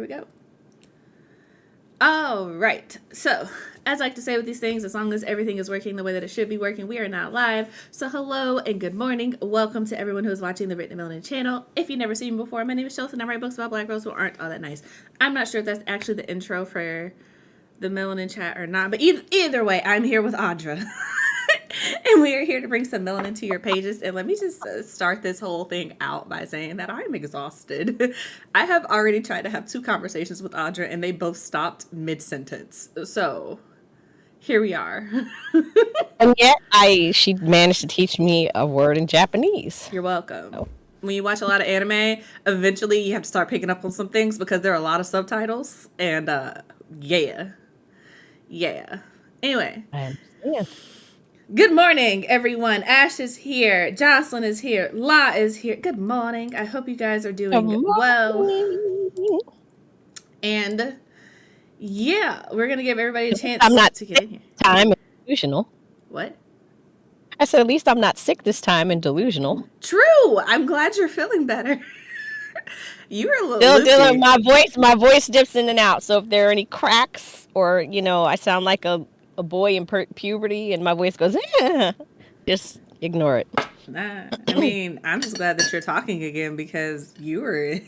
go. All right. So, as I like to say with these things, as long as everything is working the way that it should be working, we are now live. So, hello and good morning. Welcome to everyone who is watching the Writing the Melanin channel. If you've never seen me before, my name is Chelsea and I write books about black girls who aren't all that nice. I'm not sure if that's actually the intro for the Melanin Chat or not, but either way, I'm here with Audra. And we are here to bring some melanin to your pages. And let me just start this whole thing out by saying that I'm exhausted. I have already tried to have 2 conversations with Audra and they both stopped mid-sentence. So here we are. And yet she managed to teach me a word in Japanese. You're welcome. Oh. When you watch a lot of anime, eventually you have to start picking up on some things because there are a lot of subtitles. And yeah. Anyway. I understand. Good morning, everyone. Ash is here. Jocelyn is here. La is here. Good morning. I hope you guys are doing well. And yeah, we're going to give everybody a chance to get in here. Time and delusional. What? I said, at least I'm not sick this time and delusional. True. I'm glad you're feeling better. You were a little Still, my voice dips in and out. So if there are any cracks or, I sound like a boy in puberty and my voice goes, just ignore it. Nah, I mean, I'm just glad that you're talking again because you were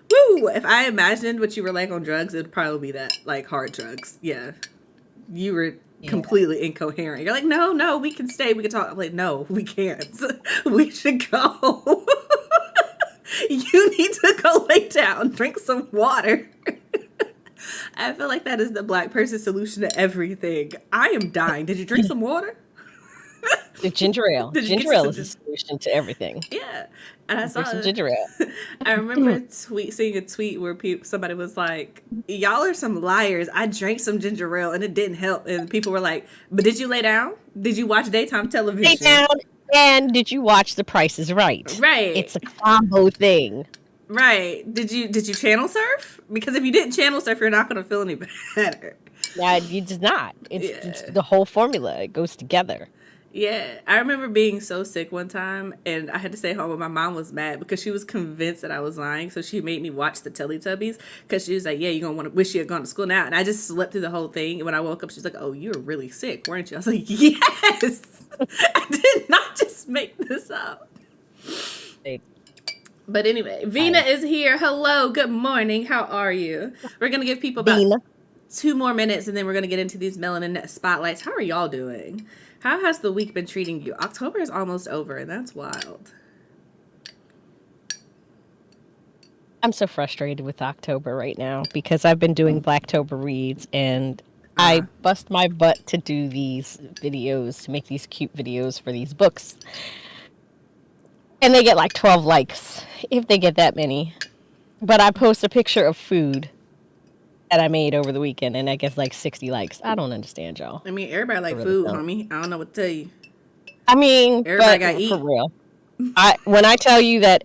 woo, if I imagined what you were like on drugs, it'd probably be that, like hard drugs. Yeah. You were completely incoherent. You're like, no, we can stay, we can talk. I'm like, no, we can't. We should go. You need to go lay down, drink some water. I feel like that is the black person solution to everything. I am dying. Did you drink some water? The ginger ale. Ginger ale is the solution to everything. Yeah. And I saw some ginger ale. I remember seeing a tweet where somebody was like, y'all are some liars. I drank some ginger ale and it didn't help. And people were like, but did you lay down? Did you watch daytime television? Lay down. And did you watch The Price is Right? Right. It's a combo thing. Right. Did you channel surf? Because if you didn't channel surf, you're not going to feel any better. Yeah, you just not. It's the whole formula. It goes together. Yeah. I remember being so sick one time and I had to stay home and my mom was mad because she was convinced that I was lying. So she made me watch the Teletubbies because she was like, yeah, you're going to want to wish you had gone to school now. And I just slept through the whole thing. And when I woke up, she's like, oh, you were really sick, weren't you? I was like, yes. I did not just make this up. But anyway, Vina is here. Hello. Good morning. How are you? We're going to give people about 2 more minutes and then we're going to get into these melanin spotlights. How are y'all doing? How has the week been treating you? October is almost over and that's wild. I'm so frustrated with October right now because I've been doing Blacktober reads and I bust my butt to do these videos, to make these cute videos for these books. And they get like 12 likes, if they get that many. But I post a picture of food that I made over the weekend, and I get like 60 likes. I don't understand, y'all. I mean, everybody like food, homie. I don't know what to tell you. I mean, everybody got to eat. For real. When I tell you that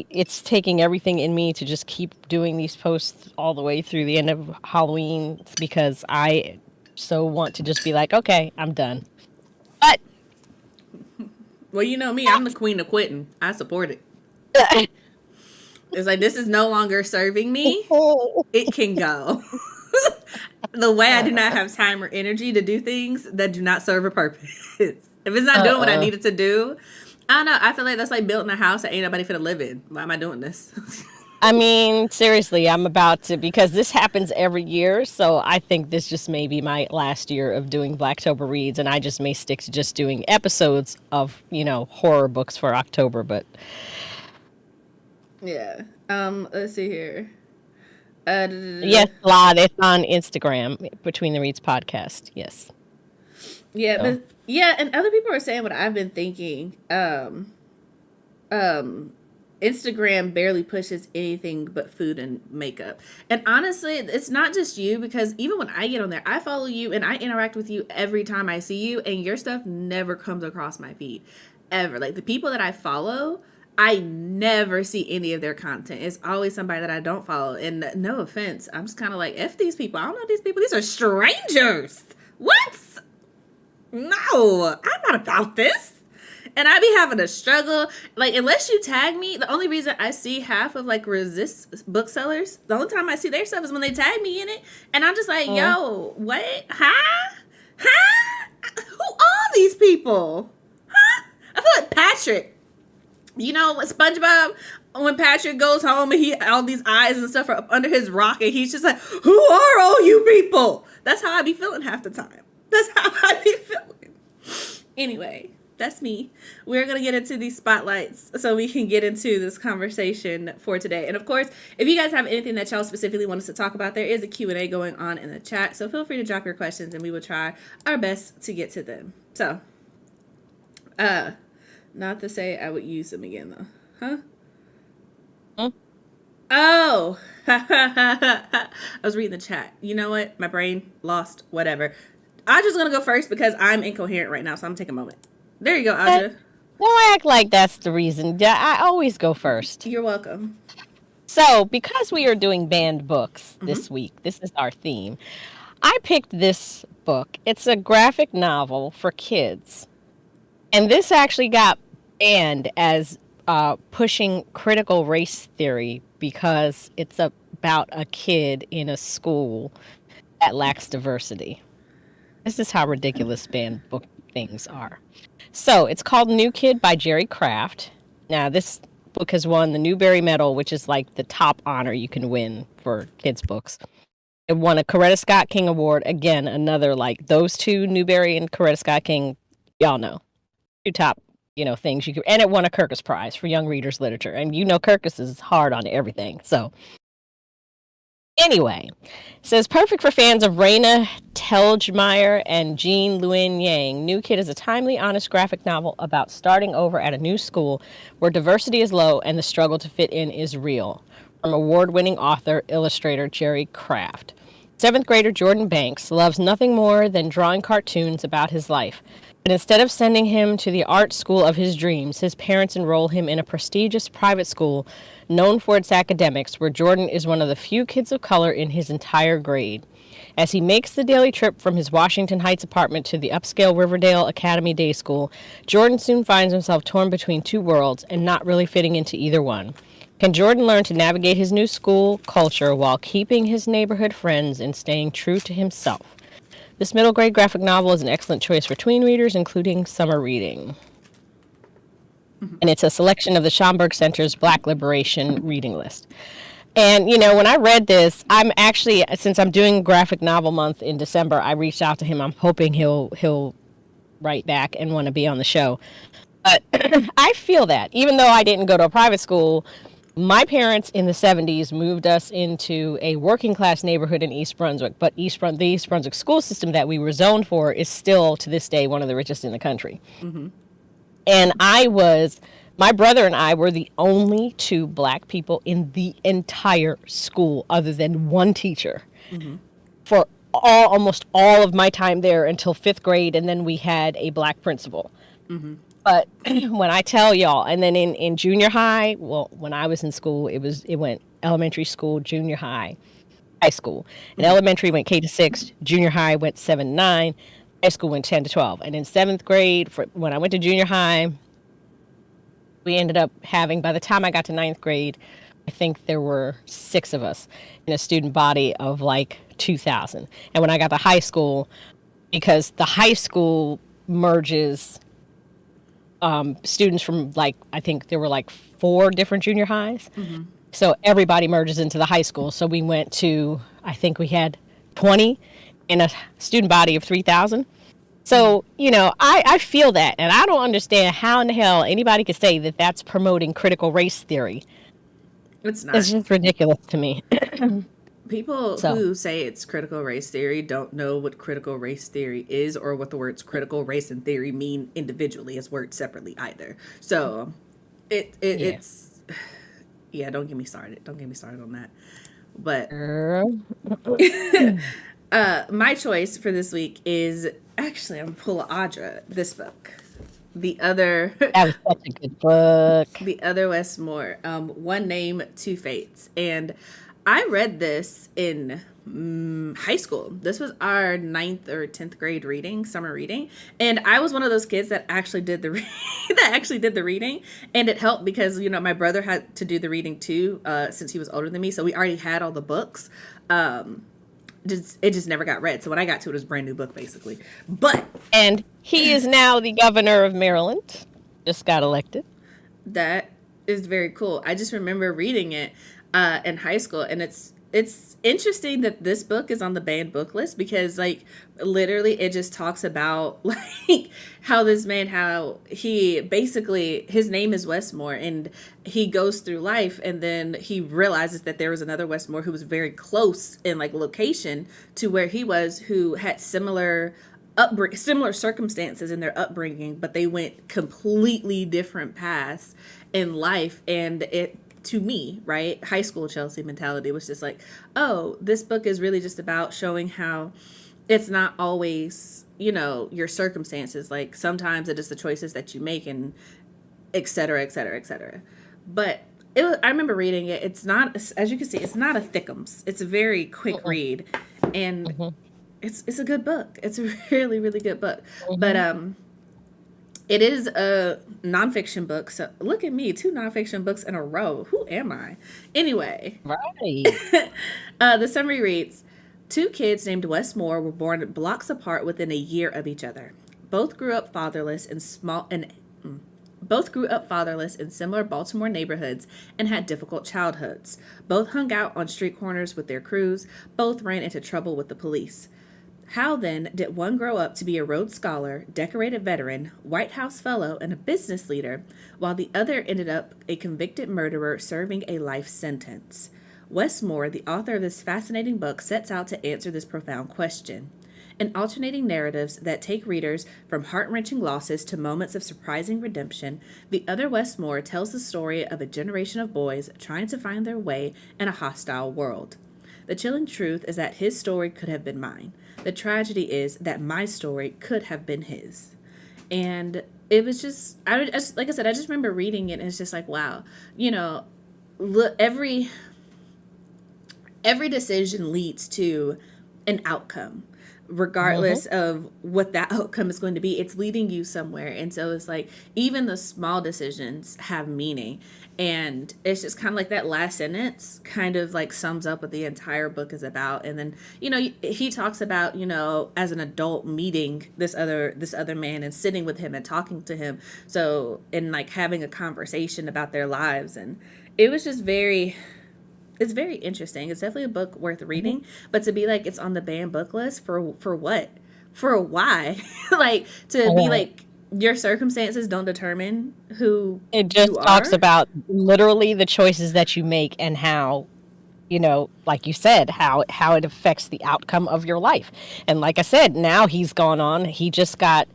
it's taking everything in me to just keep doing these posts all the way through the end of Halloween, it's because I so want to just be like, okay, I'm done. But well, you know me, I'm the queen of quitting. I support it. It's like, this is no longer serving me. It can go. The way I do not have time or energy to do things that do not serve a purpose. If it's not doing what I needed to do, I don't know. I feel like that's like building a house that ain't nobody finna live in. Why am I doing this? I mean, seriously, I'm about to, because this happens every year. So I think this just may be my last year of doing Blacktober reads. And I just may stick to just doing episodes of, horror books for October. But yeah. Let's see here. Yes, Vlad, it's on Instagram, Between the Reads podcast. Yes. Yeah, so. But yeah, and other people are saying what I've been thinking. Instagram barely pushes anything but food and makeup. And honestly, it's not just you, because even when I get on there, I follow you and I interact with you every time I see you, and your stuff never comes across my feed. Ever. Like, the people that I follow, I never see any of their content. It's always somebody that I don't follow. And no offense, I'm just kind of like, F these people. I don't know these people. These are strangers. What? No, I'm not about this. And I be having a struggle. Like, unless you tag me, the only reason I see half of like Resist booksellers, the only time I see their stuff is when they tag me in it. And I'm just like, yo, what? Huh? Huh? Who are these people? Huh? I feel like Patrick. You know, what SpongeBob, when Patrick goes home and he all these eyes and stuff are up under his rock and he's just like, who are all you people? That's how I be feeling half the time. That's how I be feeling. Anyway, that's me. We're going to get into these spotlights so we can get into this conversation for today. And of course, if you guys have anything that y'all specifically want us to talk about, there is a Q&A going on in the chat. So feel free to drop your questions and we will try our best to get to them. So, not to say I would use them again though. Huh? Oh, I was reading the chat. You know what? My brain lost whatever. Audra's going to go first because I'm incoherent right now, so I'm going to take a moment. There you go, Audra. Don't act like that's the reason. I always go first. You're welcome. So, because we are doing banned books this week, this is our theme. I picked this book. It's a graphic novel for kids. And this actually got banned as pushing critical race theory because it's about a kid in a school that lacks diversity. This is how ridiculous banned book things are. So it's called New Kid by Jerry Craft. Now, this book has won the Newbery Medal, which is like the top honor you can win for kids' books. It won a Coretta Scott King Award. Again, another like those two, Newbery and Coretta Scott King, y'all know. Two top, things you could, and it won a Kirkus Prize for Young Readers Literature. And Kirkus is hard on everything. So anyway, it says perfect for fans of Raina Telgemeier and Jean Luen Yang. New Kid is a timely, honest graphic novel about starting over at a new school where diversity is low and the struggle to fit in is real. From award-winning author, illustrator Jerry Craft. 7th grader Jordan Banks loves nothing more than drawing cartoons about his life. But instead of sending him to the art school of his dreams, his parents enroll him in a prestigious private school known for its academics, where Jordan is one of the few kids of color in his entire grade. As he makes the daily trip from his Washington Heights apartment to the upscale Riverdale Academy Day School, Jordan soon finds himself torn between two worlds and not really fitting into either one. Can Jordan learn to navigate his new school culture while keeping his neighborhood friends and staying true to himself? This middle grade graphic novel is an excellent choice for tween readers, including summer reading. And it's a selection of the Schomburg Center's Black Liberation reading list. And, when I read this, I'm actually, since I'm doing graphic novel month in December, I reached out to him. I'm hoping he'll write back and want to be on the show. But I feel that, even though I didn't go to a private school, my parents in the 70s moved us into a working class neighborhood in East Brunswick, but the East Brunswick school system that we were zoned for is still to this day one of the richest in the country. Mm-hmm. And my brother and I were the only two black people in the entire school other than one teacher for almost all of my time there until 5th grade. And then we had a black principal. Mm-hmm. But when I tell y'all, and then in junior high, well, when I was in school, it went elementary school, junior high, high school. And elementary went K to 6, junior high went 7 to 9, high school went 10 to 12. And in 7th grade, when I went to junior high, we ended up having, by the time I got to 9th grade, I think there were 6 of us in a student body of like 2,000. And when I got to high school, because the high school merges students from I think there were 4 different junior highs. Mm-hmm. So everybody merges into the high school. So we went to, I think we had 20 in a student body of 3,000. So, I feel that. And I don't understand how in the hell anybody could say that that's promoting critical race theory. It's not. It's just ridiculous to me. People who say it's critical race theory don't know what critical race theory is or what the words critical race and theory mean individually as words separately either. So it's don't get me started. Don't get me started on that. But my choice for this week is actually, I'm gonna pull Audra, this book. That was such a good book. The Other Westmore, One Name, Two Fates. And I read this in high school. This was our 9th or 10th grade reading, summer reading, and I was one of those kids that actually did the that actually did the reading, and it helped because my brother had to do the reading too, since he was older than me, so we already had all the books. It just never got read. So when I got to it, it was a brand new book basically. And he is now the governor of Maryland. Just got elected. That is very cool. I just remember reading it in high school, and it's interesting that this book is on the banned book list because literally it just talks about how this man, how he basically, his name is Westmore, and he goes through life, and then he realizes that there was another Westmore who was very close in location to where he was, who had similar circumstances in their upbringing, but they went completely different paths in life. And it, to me, right, high school Chelsea mentality was just oh, this book is really just about showing how it's not always, your circumstances. Sometimes it is the choices that you make, and et cetera, et cetera, et cetera. But I remember reading it. It's not, as you can see, it's not a thickums. It's a very quick read, and it's a good book. It's a really, really good book. But it is a nonfiction book. So look at me, 2 nonfiction books in a row. Who am I? Anyway. Right. The summary reads, 2 kids named Westmore were born blocks apart within a year of each other. Both grew up fatherless in similar Baltimore neighborhoods and had difficult childhoods. Both hung out on street corners with their crews. Both ran into trouble with the police. How then did one grow up to be a Rhodes Scholar, decorated veteran, White House fellow, and a business leader, while the other ended up a convicted murderer serving a life sentence? Westmore, the author of this fascinating book, sets out to answer this profound question. In alternating narratives that take readers from heart-wrenching losses to moments of surprising redemption, the other Westmore tells the story of a generation of boys trying to find their way in a hostile world. The chilling truth is that his story could have been mine. The tragedy is that my story could have been his. And it was just, like I said, I just remember reading it, and it's just wow, look, every decision leads to an outcome, regardless of what that outcome is going to be. It's leading you somewhere. And so it's even the small decisions have meaning. And it's just kind of that last sentence kind of sums up what the entire book is about. And then, he talks about, as an adult meeting this other man and sitting with him and talking to him. So, and having a conversation about their lives. And it was just it's very interesting. It's definitely a book worth reading, but to be it's on the banned book list for what? For why? To be your circumstances don't determine who it just you talks are. about literally the choices that you make and how, like you said, how it affects the outcome of your life. And like I said, now he's gone on. He just got,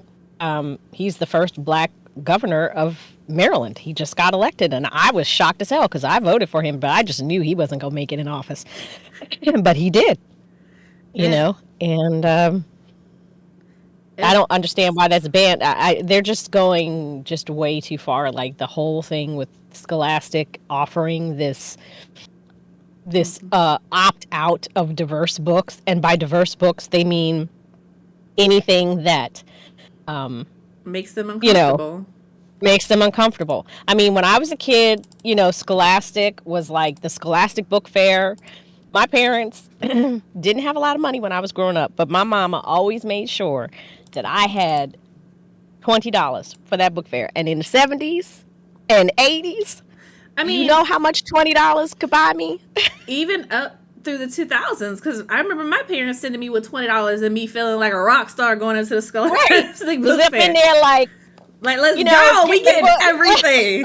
he's the first Black governor of Maryland. He just got elected, and I was shocked as hell because I voted for him, but I just knew he wasn't gonna make it in office. But he did, and I don't understand why that's banned. They're just going way too far. The whole thing with Scholastic offering this opt out of diverse books, and by diverse books they mean anything that makes them uncomfortable. Makes them uncomfortable. I mean, when I was a kid, Scholastic was the Scholastic Book Fair. My parents didn't have a lot of money when I was growing up, but my mama always made sure that I had $20 for that book fair. And in the 70s and 80s, I mean, you know how much $20 could buy me? Even up through the 2000s, because I remember my parents sending me with $20 and me feeling like a rock star going into the Scholastic Book Fair. In there let's go. We getting everything.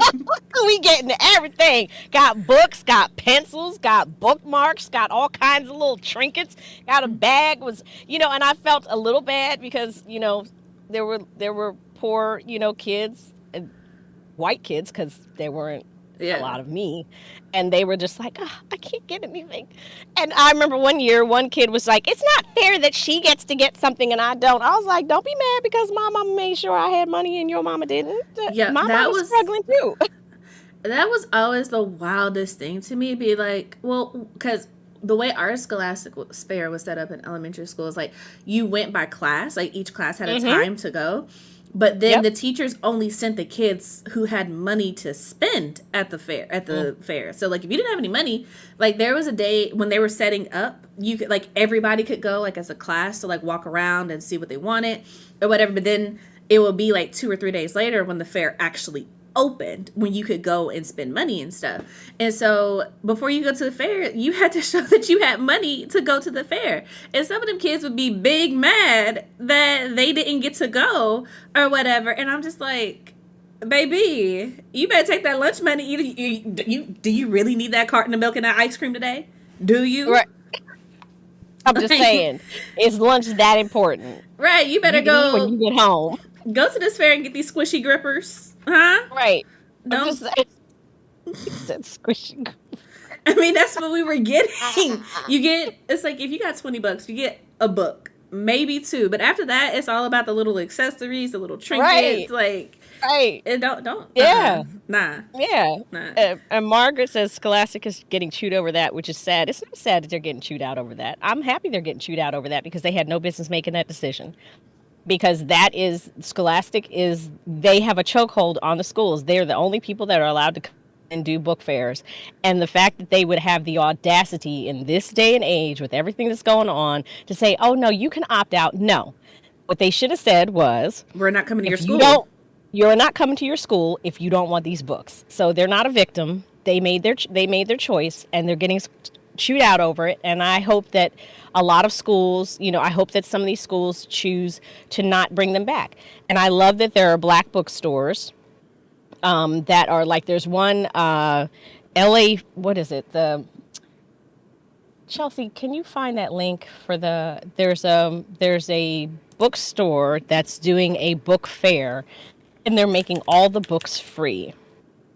We getting everything. Got books, got pencils, got bookmarks, got all kinds of little trinkets. Got a bag. And I felt a little bad because there were poor kids, white kids, because there weren't a lot of me, and they were just I can't get anything. And I remember one year, one kid was it's not fair that she gets to get something and I don't. I was don't be mad because my mama made sure I had money and your mama didn't. Yeah, my mama was struggling too. That was always the wildest thing to me. Be well, because the way our scholastic fair was set up in elementary school is like you went by class, like each class had a time to go, but then Yep. the teachers only sent the kids who had money to spend at the fair So like if you didn't have any money, like there was a day when they were setting up, you could like everybody could go like as a class to like walk around and see what they wanted or whatever, but then it will be like 2 or 3 days later when the fair actually opened, when you could go and spend money and stuff. And so before you go to the fair, you had to show that you had money to go to the fair. And some of them kids would be big mad that they didn't get to go or whatever. And I'm just like, baby, you better take that lunch money. Do you really need that carton of milk and that ice cream today? Do you? Right. I'm just saying, is lunch that important? Right. You better You can eat go when you get home. go to this fair and get these squishy grippers. Huh? Right. I'm Don't. just saying. He said squishy. I mean, that's what we were getting. You get, it's like if you got $20, you get a book, maybe two. But after that, it's all about the little accessories, the little trinkets. Right. Like, Right. it don't. Yeah. Nah. Yeah. Nah. And Margaret says Scholastic is getting chewed over that, which is sad. It's not sad that they're getting chewed out over that. I'm happy they're getting chewed out over that because they had no business making that decision. Because that is, Scholastic is, they have a chokehold on the schools. They're the only people that are allowed to come and do book fairs. And the fact that they would have the audacity in this day and age with everything that's going on to say, oh no, you can opt out. No. What they should have said was, We're not coming to your if school. you're not coming to your school if you don't want these books. So they're not a victim. They made their choice, and they're getting chewed out over it. And I hope that a lot of schools, I hope that some of these schools choose to not bring them back. And I love that there are black bookstores that are like, there's one LA, what is it? The Chelsea, can you find that link for there's a bookstore that's doing a book fair, and they're making all the books free.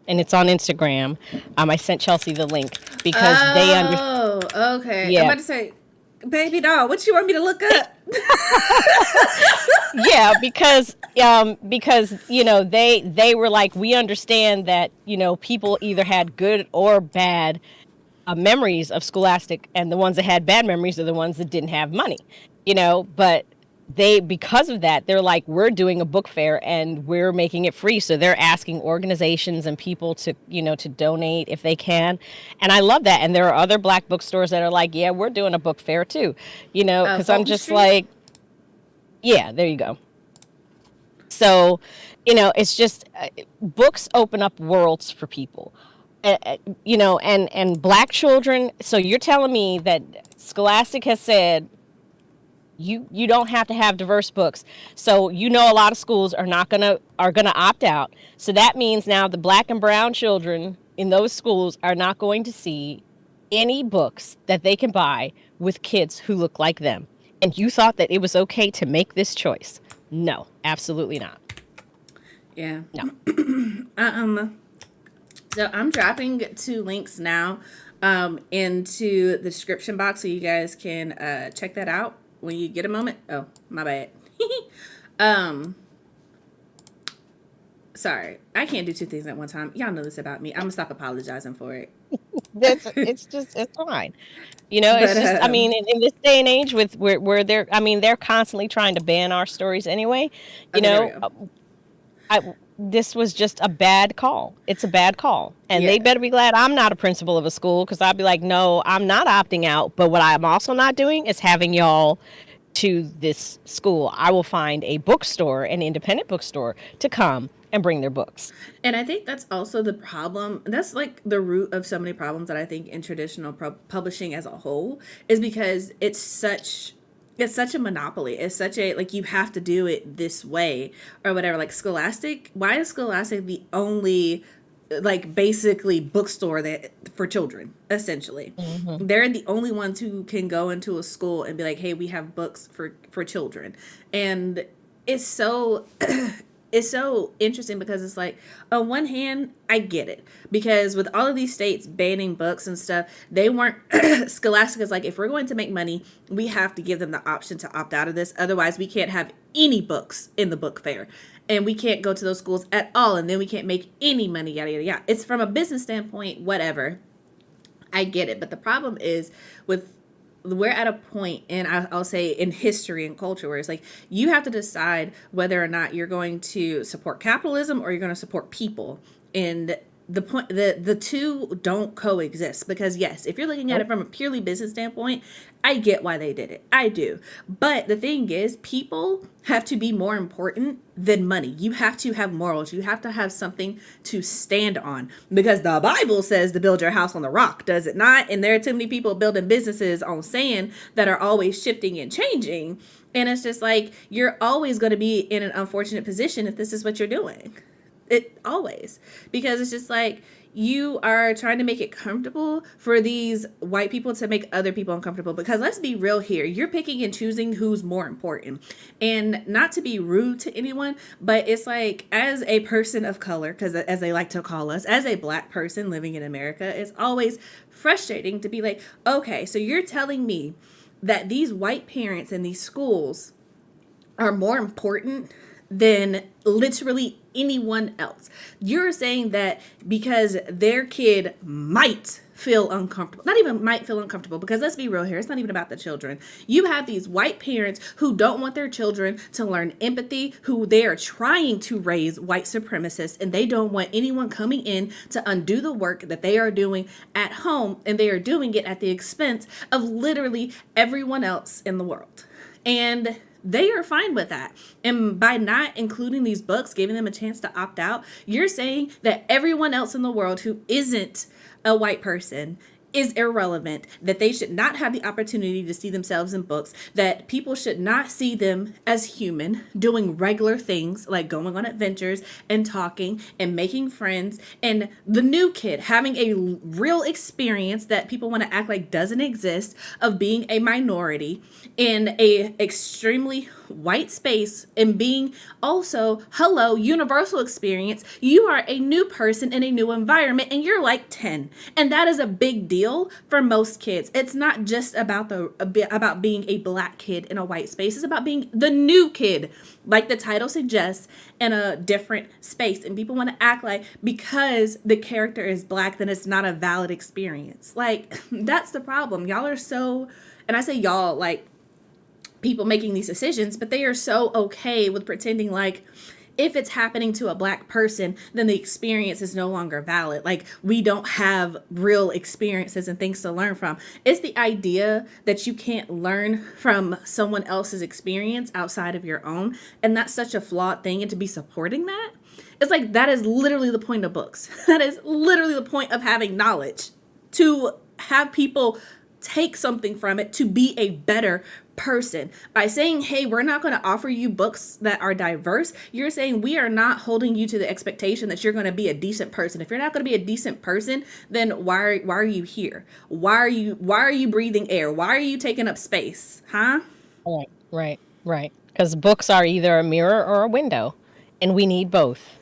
And it's on Instagram. I sent Chelsea the link because they understand. Oh, okay. Yeah. I'm about to say, baby doll, what you want me to look up? Yeah, because they were like, we understand that people either had good or bad memories of Scholastic, and the ones that had bad memories are the ones that didn't have money, but because of that, they're like, we're doing a book fair and we're making it free. So they're asking organizations and people to donate if they can. And I love that. And there are other black bookstores that are like, yeah, we're doing a book fair too, because I'm just Street? like, yeah, there you go. So, it's just books open up worlds for people, and black children. So you're telling me that Scholastic has said, you don't have to have diverse books. So a lot of schools are gonna opt out. So that means now the black and brown children in those schools are not going to see any books that they can buy with kids who look like them. And you thought that it was okay to make this choice? No, absolutely not. Yeah. No. So I'm dropping 2 links now into the description box so you guys can check that out when you get a moment. Oh, my bad. Sorry. I can't do 2 things at one time. Y'all know this about me. I'm gonna stop apologizing for it. It's fine. It's just, in this day and age with where they're constantly trying to ban our stories anyway. Okay, This was just a bad call. It's a bad call. And they better be glad I'm not a principal of a school, because I'd be like, no, I'm not opting out. But what I'm also not doing is having y'all to this school. I will find a bookstore, an independent bookstore, to come and bring their books. And I think that's also the problem. That's like the root of so many problems that I think in traditional publishing as a whole, is because it's such a monopoly. It's such a, like, you have to do it this way or whatever. Like Scholastic, why is Scholastic the only, like, basically bookstore that for children, essentially? Mm-hmm. They're the only ones who can go into a school and be like, hey, we have books for children. And it's so it's so interesting because it's like, on one hand, I get it, because with all of these states banning books and stuff, they weren't Scholastic is like, if we're going to make money, we have to give them the option to opt out of this. Otherwise, we can't have any books in the book fair, and we can't go to those schools at all, and then we can't make any money, yada yada yada. It's from a business standpoint, whatever. I get it. But the problem is with we're at a point, and I'll say in history and culture, where it's like you have to decide whether or not you're going to support capitalism or you're going to support people. And the two don't coexist, because yes, if you're looking at it from a purely business standpoint, I get why they did it. I do. But the thing is, people have to be more important than money. You have to have morals. You have to have something to stand on, because the Bible says to build your house on the rock, does it not? And there are too many people building businesses on sand that are always shifting and changing. And it's just like, you're always going to be in an unfortunate position if this is what you're doing. It always, because it's just like you are trying to make it comfortable for these white people to make other people uncomfortable. Because let's be real here, you're picking and choosing who's more important. And not to be rude to anyone, but it's like, as a person of color, because as they like to call us, as a Black person living in America, it's always frustrating to be like, okay, so you're telling me that these white parents in these schools are more important than literally anyone else. You're saying that because their kid might feel uncomfortable, not even might feel uncomfortable, because let's be real here, it's not even about the children. You have these white parents who don't want their children to learn empathy, who they are trying to raise white supremacists, and they don't want anyone coming in to undo the work that they are doing at home, and they are doing it at the expense of literally everyone else in the world. And they are fine with that. And by not including these books, giving them a chance to opt out, you're saying that everyone else in the world who isn't a white person is irrelevant, that they should not have the opportunity to see themselves in books, that people should not see them as human, doing regular things like going on adventures and talking and making friends, and the new kid having a real experience that people want to act like doesn't exist, of being a minority in a extremely white space, and being also, hello, universal experience. You are a new person in a new environment, and you're like 10, and that is a big deal for most kids. It's not just about being a Black kid in a white space. It's about being the new kid, like the title suggests, in a different space. And people want to act like because the character is Black, then it's not a valid experience. Like, that's the problem. Y'all are so, and I say y'all like people making these decisions, but they are so okay with pretending like if it's happening to a Black person, then the experience is no longer valid. Like, we don't have real experiences and things to learn from. It's the idea that you can't learn from someone else's experience outside of your own. And that's such a flawed thing. And to be supporting that, it's like, that is literally the point of books. That is literally the point of having knowledge, to have people take something from it, to be a better person. By saying, hey, we're not going to offer you books that are diverse, you're saying we are not holding you to the expectation that you're going to be a decent person. If you're not going to be a decent person, then why are you here? Why are you breathing air? Why are you taking up space? Huh? Right. Because books are either a mirror or a window, and we need both.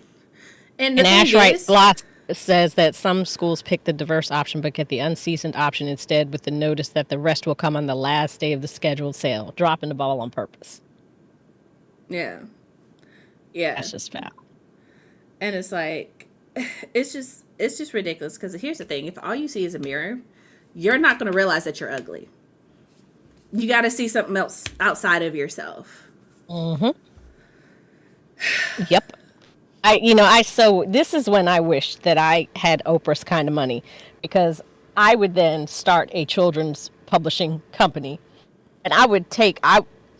And Ashwright Gloss says that some schools pick the diverse option but get the unseasoned option instead, with the notice that the rest will come on the last day of the scheduled sale, dropping the ball on purpose. Yeah. That's just foul. And it's like, it's just ridiculous, because here's the thing. If all you see is a mirror, you're not going to realize that you're ugly. You got to see something else outside of yourself. Yep. So this is when I wish that I had Oprah's kind of money, because I would then start a children's publishing company, and I would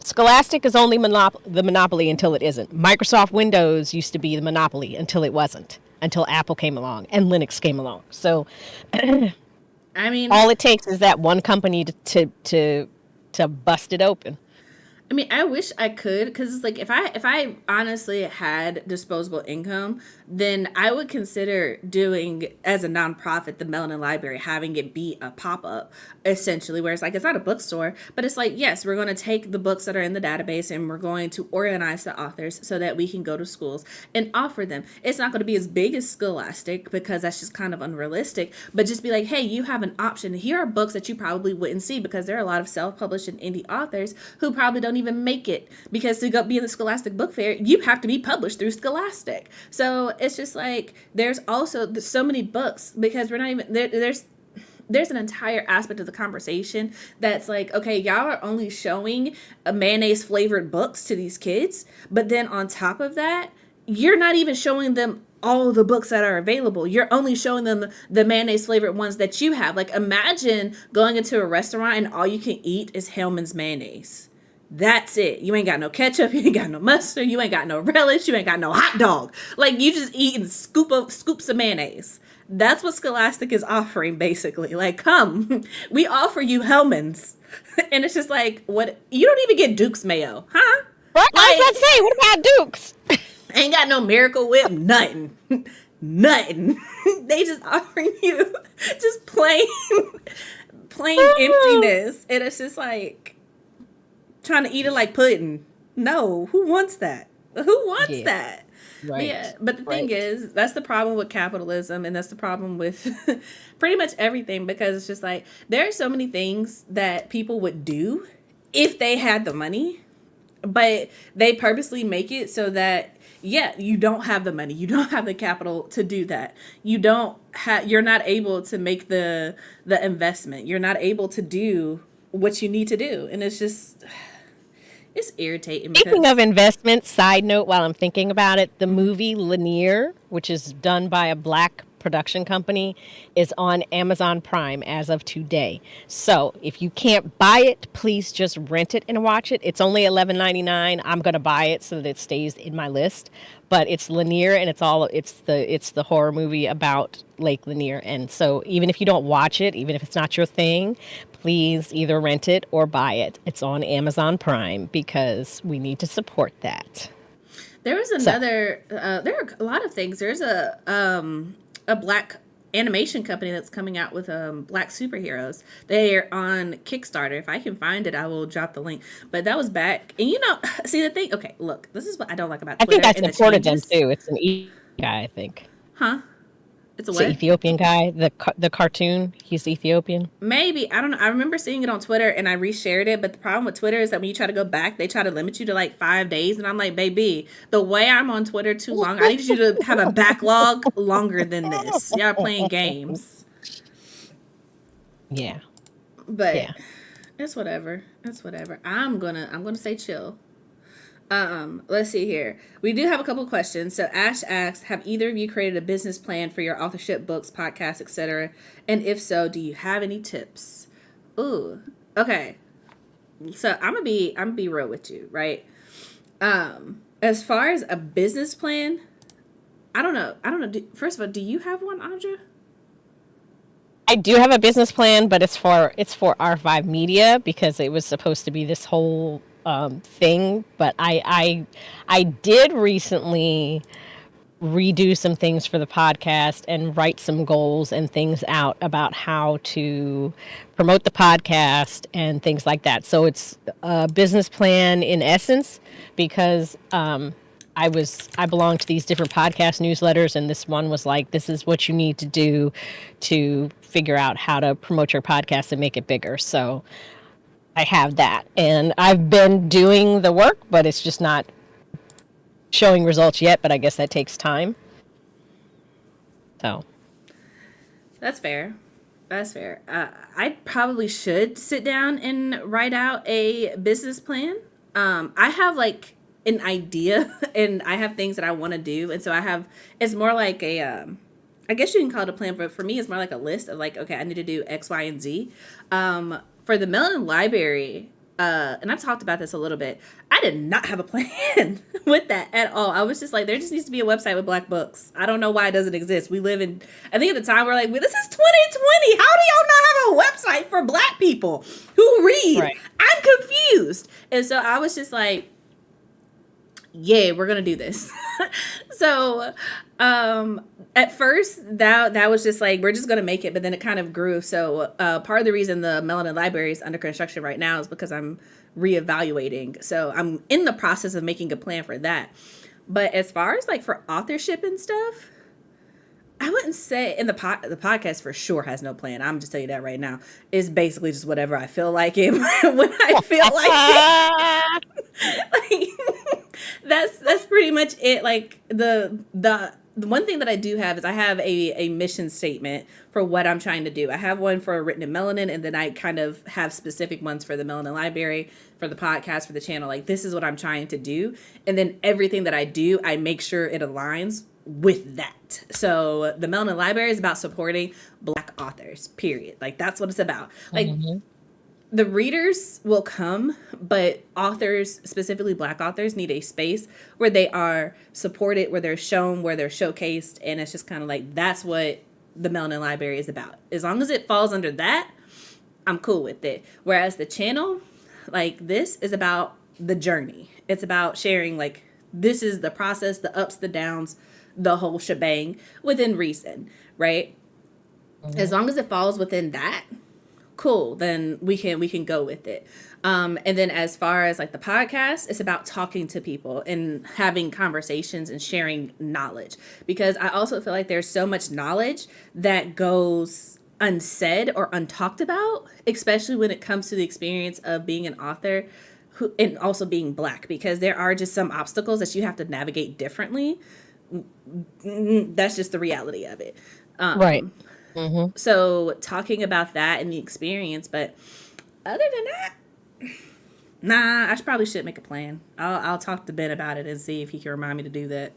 Scholastic is only the monopoly until it isn't. Microsoft Windows used to be the monopoly until it wasn't, until Apple came along and Linux came along. So, I mean, all it takes is that one company to bust it open. I mean, I wish I could, because it's like, if I honestly had disposable income, then I would consider doing, as a nonprofit, the Melanin Library, having it be a pop-up, essentially, where it's like, it's not a bookstore, but it's like, yes, we're going to take the books that are in the database and we're going to organize the authors so that we can go to schools and offer them. It's not going to be as big as Scholastic, because that's just kind of unrealistic, but just be like, hey, you have an option. Here are books that you probably wouldn't see, because there are a lot of self-published and indie authors who probably don't even make it, because to go be in the Scholastic Book Fair, you have to be published through Scholastic. So it's just like, there's also so many books, because we're not even there's there's an entire aspect of the conversation that's like, okay, y'all are only showing mayonnaise flavored books to these kids, but then on top of that, you're not even showing them all the books that are available. You're only showing them the mayonnaise flavored ones that you have. Like, imagine going into a restaurant and all you can eat is Hellman's mayonnaise. That's it. You ain't got no ketchup. You ain't got no mustard. You ain't got no relish. You ain't got no hot dog. Like, you just eating scoops of mayonnaise. That's what Scholastic is offering, basically. Like, come, we offer you Hellman's. And it's just like, what? You don't even get Duke's mayo, huh? What? Like, I was about to say, what about Dukes? ain't got no Miracle Whip, nothing. Nothing. They just offering you just plain emptiness. And it's just like trying to eat it like pudding. No, who wants that? Who wants that? Right. Yeah, but the thing is, that's the problem with capitalism, and that's the problem with pretty much everything, because it's just like there are so many things that people would do if they had the money, but they purposely make it so that, yeah, you don't have the money, you don't have the capital to do that. You're not able to make the investment. You're not able to do what you need to do, and it's just, it's irritating. Speaking of investment, side note, while I'm thinking about it, the movie Lanier, which is done by a Black production company, is on Amazon Prime as of today. So if you can't buy it, please just rent it and watch it. It's only $11.99. I'm gonna buy it so that it stays in my list. But it's Lanier, and it's the horror movie about Lake Lanier. And so even if you don't watch it, even if it's not your thing, please either rent it or buy it. It's on Amazon Prime because we need to support that. There was another. There are a lot of things. There's a Black animation company that's coming out with Black superheroes. They're on Kickstarter. If I can find it, I will drop the link. But that was back, and see the thing. Okay, look, this is what I don't like about Twitter. I think I supported them too. It's an guy, I think. Huh? It's an Ethiopian guy. The cartoon. He's Ethiopian. Maybe, I don't know. I remember seeing it on Twitter and I reshared it. But the problem with Twitter is that when you try to go back, they try to limit you to like 5 days. And I'm like, baby, the way I'm on Twitter too long, I need you to have a backlog longer than this. Y'all playing games. Yeah. But yeah, it's whatever. It's whatever. I'm gonna say chill. Let's see here. We do have a couple of questions. So Ash asks, have either of you created a business plan for your authorship, books, podcasts, etc.? And if so, do you have any tips? Ooh, okay. So I'm gonna be real with you, right? As far as a business plan, I don't know. First of all, do you have one, Audra? I do have a business plan, but it's for R5 Media because it was supposed to be this whole thing. But I did recently redo some things for the podcast and write some goals and things out about how to promote the podcast and things like that. So it's a business plan in essence because I belong to these different podcast newsletters, and this one was like, this is what you need to do to figure out how to promote your podcast and make it bigger. So I have that, and I've been doing the work, but it's just not showing results yet, but I guess that takes time. So that's fair. I probably should sit down and write out a business plan. I have like an idea and I have things that I want to do. And so it's more like I guess you can call it a plan, but for me, it's more like a list of like, okay, I need to do X, Y, and Z. For the Melanin Library, and I've talked about this a little bit, I did not have a plan with that at all. I was just like, there just needs to be a website with Black books. I don't know why it doesn't exist. We live in, I think at the time we're like, this is 2020. How do y'all not have a website for Black people who read? Right. I'm confused. And so I was just like, yeah, we're going to do this. So at first that was just like, we're just going to make it, but then it kind of grew. So part of the reason the Melanin Library is under construction right now is because I'm reevaluating. So I'm in the process of making a plan for that. But as far as like for authorship and stuff, I wouldn't say, and the podcast for sure has no plan. I'm just telling you that right now. It's basically just whatever I feel like it when I feel like it. Like, that's pretty much it. Like the the one thing that I do have is I have a mission statement for what I'm trying to do. I have one for Written in Melanin, and then I kind of have specific ones for the Melanin Library, for the podcast, for the channel. Like, this is what I'm trying to do. And then everything that I do, I make sure it aligns with that. So the Melanin Library is about supporting Black authors, period. Like, that's what it's about. Like, the readers will come, but authors, specifically Black authors, need a space where they are supported, where they're shown, where they're showcased. And it's just kind of like, that's what the Melanin Library is about. As long as it falls under that, I'm cool with it. Whereas the channel, like, this is about the journey. It's about sharing, like, this is the process, the ups, the downs, the whole shebang within reason, right? As long as it falls within that, cool, then we can go with it. And then as far as like the podcast, it's about talking to people and having conversations and sharing knowledge, because I also feel like there's so much knowledge that goes unsaid or untalked about, especially when it comes to the experience of being an author who, and also being Black, because there are just some obstacles that you have to navigate differently. That's just the reality of it. Right. So talking about that and the experience, but other than that, nah, probably should make a plan. I'll talk to Ben about it and see if he can remind me to do that.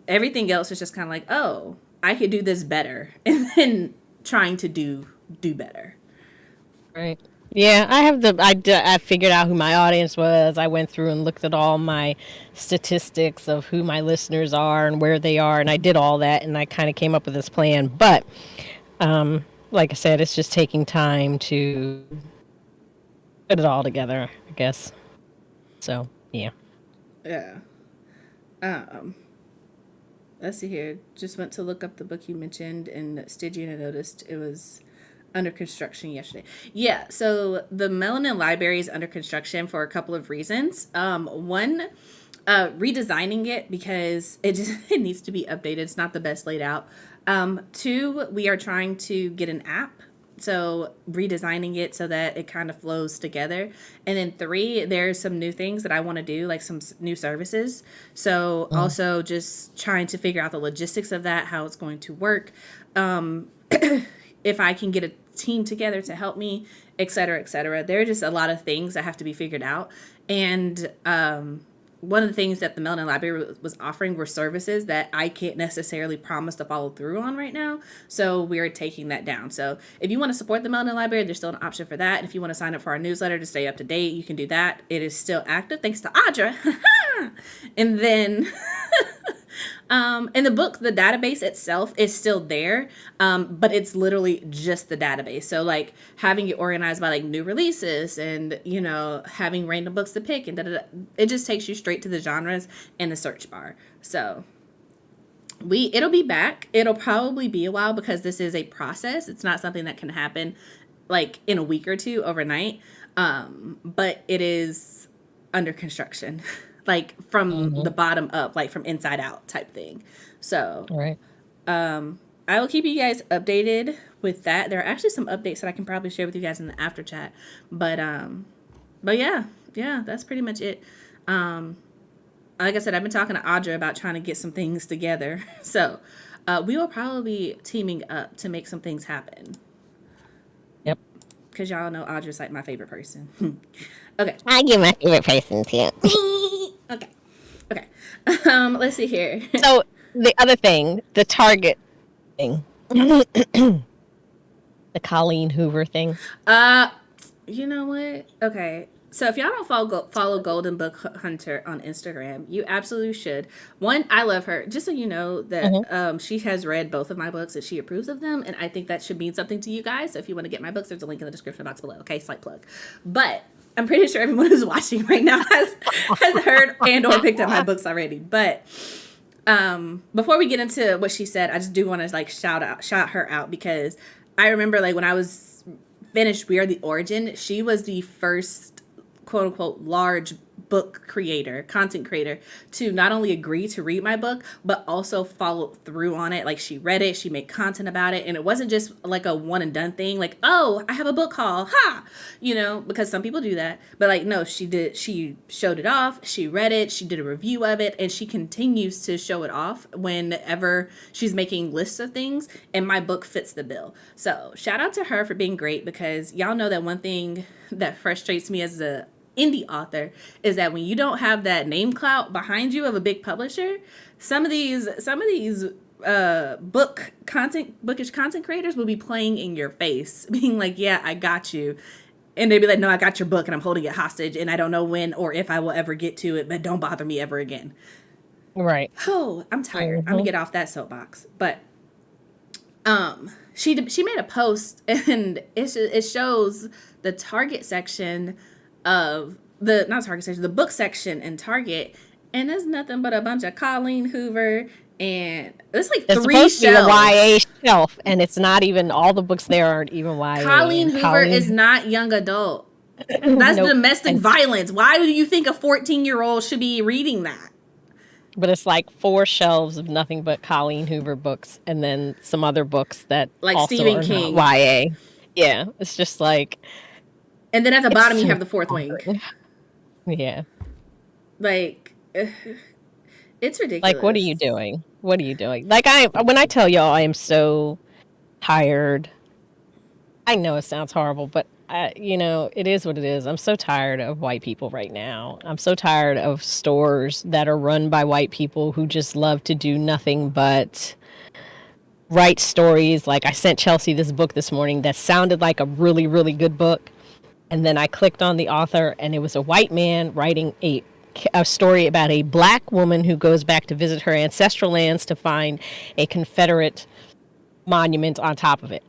Everything else is just kind of like, oh, I could do this better, and then trying to do better. Right. Yeah, I figured out who my audience was. I went through and looked at all my statistics of who my listeners are and where they are, and I did all that, and I kind of came up with this plan. But like I said, it's just taking time to put it all together, I guess. So, yeah. Yeah. Let's see here. Just went to look up the book you mentioned, and Stygian, and noticed it was under construction yesterday. Yeah, so the Melanin Library is under construction for a couple of reasons. One, redesigning it because it needs to be updated. It's not the best laid out. Two, we are trying to get an app, so redesigning it so that it kind of flows together. And then three, there's some new things that I want to do, like some new services. So also just trying to figure out the logistics of that, how it's going to work. If I can get a team together to help me, et cetera, et cetera. There are just a lot of things that have to be figured out. And one of the things that the Melanin Library was offering were services that I can't necessarily promise to follow through on right now. So we're taking that down. So if you want to support the Melanin Library, there's still an option for that. And if you want to sign up for our newsletter to stay up to date, you can do that. It is still active, thanks to Audra. And then in the book, the database itself is still there, but it's literally just the database. So like having it organized by like new releases and, you know, having random books to pick and it just takes you straight to the genres in the search bar. So it'll be back. It'll probably be a while because this is a process. It's not something that can happen like in a week or two overnight. But it is under construction. Like from the bottom up, like from inside out type thing. So, Right. I will keep you guys updated with that. There are actually some updates that I can probably share with you guys in the after chat. But yeah, that's pretty much it. Like I said, I've been talking to Audra about trying to get some things together. So, we will probably be teaming up to make some things happen. Yep. Because y'all know Audra's like my favorite person. Okay. I get my favorite person too. Okay. Let's see here. So the other thing, the Target thing, the Colleen Hoover thing. You know what? Okay. So if y'all don't follow Golden Book Hunter on Instagram, you absolutely should. One, I love her. Just so you know that she has read both of my books and she approves of them, and I think that should mean something to you guys. So if you want to get my books, there's a link in the description box below. Okay, slight plug. But I'm pretty sure everyone who's watching right now has heard and or picked up my books already. But before we get into what she said, I just do want to like shout her out, because I remember like when I was finished We Are the Origin, she was the first quote unquote large content creator, to not only agree to read my book, but also follow through on it. Like, she read it, she made content about it, and it wasn't just like a one and done thing. Like, oh, I have a book haul, ha, because some people do that. But like, no, she showed it off, she read it, she did a review of it, and she continues to show it off whenever she's making lists of things, and my book fits the bill. So shout out to her for being great, because y'all know that one thing that frustrates me as a indie author is that when you don't have that name clout behind you of a big publisher, some of these bookish content creators will be playing in your face, being like, yeah, I got you. And they'd be like, no, I got your book and I'm holding it hostage and I don't know when or if I will ever get to it, but don't bother me ever again. Right. Oh, I'm tired. I'm gonna get off that soapbox. But she made a post, and it shows the Target section of the book section in Target, and there's nothing but a bunch of Colleen Hoover, and it's like It's 3 supposed shelves. to be a YA shelf, and it's not even, all the books there aren't even YA. Colleen Hoover is not young adult. That's domestic violence. Why do you think a 14-year-old should be reading that? But it's like 4 shelves of nothing but Colleen Hoover books, and then some other books that like also Stephen are King. not YA. Yeah, it's just like. And then at the bottom you have the Fourth Wing. Yeah. Like, it's ridiculous. Like, what are you doing? What are you doing? Like, when I tell y'all I am so tired, I know it sounds horrible, but it is what it is. I'm so tired of white people right now. I'm so tired of stores that are run by white people who just love to do nothing but write stories. Like, I sent Chelsea this book this morning that sounded like a really, really good book. And then I clicked on the author, and it was a white man writing a story about a black woman who goes back to visit her ancestral lands to find a Confederate monument on top of it.